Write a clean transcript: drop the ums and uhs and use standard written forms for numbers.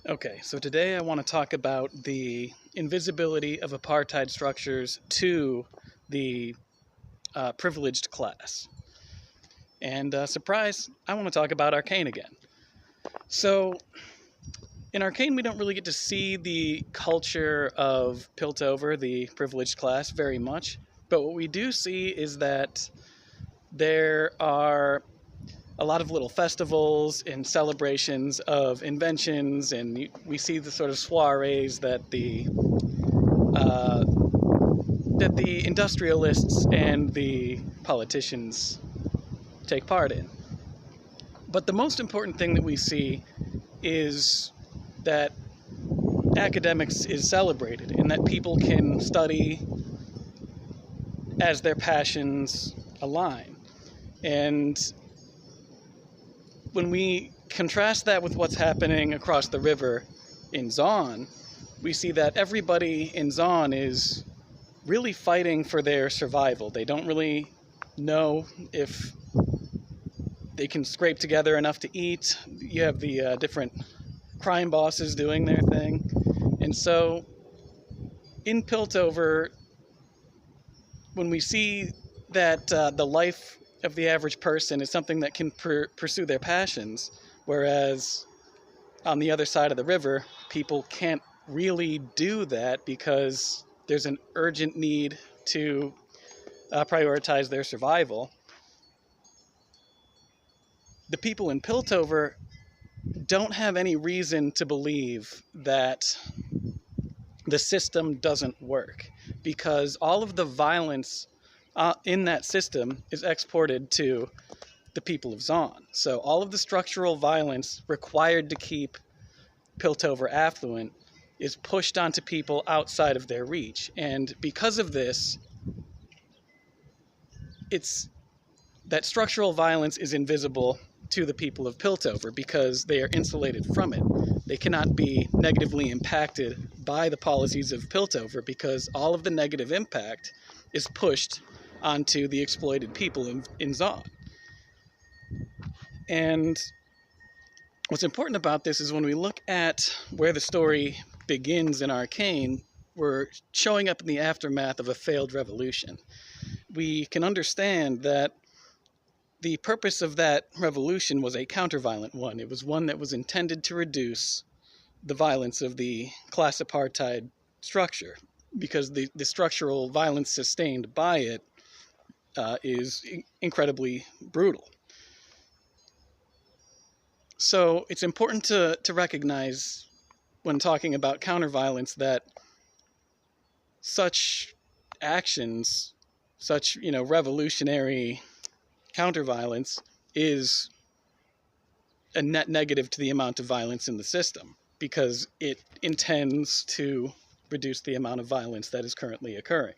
Okay, so today I want to talk about the invisibility of apartheid structures to the privileged class. And surprise, I want to talk about Arcane again. So, in Arcane, we don't really get to see the culture of Piltover, the privileged class, very much. But what we do see is that there are a lot of little festivals and celebrations of inventions, and we see the sort of soirees uh, that the industrialists and the politicians take part in. But the most important thing that we see is that academics is celebrated and that people can study as their passions align. And when we contrast that with what's happening across the river in Zon, we see that everybody in Zon is really fighting for their survival. They don't really know if they can scrape together enough to eat. You have the different crime bosses doing their thing. And so in Piltover, when we see that the life of the average person is something that can pursue their passions, whereas on the other side of the river, people can't really do that because there's an urgent need to prioritize their survival. The people in Piltover don't have any reason to believe that the system doesn't work because all of the violence in that system is exported to the people of Zon. So all of the structural violence required to keep Piltover affluent is pushed onto people outside of their reach. And because of this, it's that structural violence is invisible to the people of Piltover because they are insulated from it. They cannot be negatively impacted by the policies of Piltover because all of the negative impact is pushed onto the exploited people in Zon. And what's important about this is when we look at where the story begins in Arcane, we're showing up in the aftermath of a failed revolution. We can understand that the purpose of that revolution was a counterviolent one. It was one that was intended to reduce the violence of the class apartheid structure because the structural violence sustained by it is incredibly brutal. So it's important to recognize when talking about counterviolence that such actions, such revolutionary counterviolence is a net negative to the amount of violence in the system because it intends to reduce the amount of violence that is currently occurring.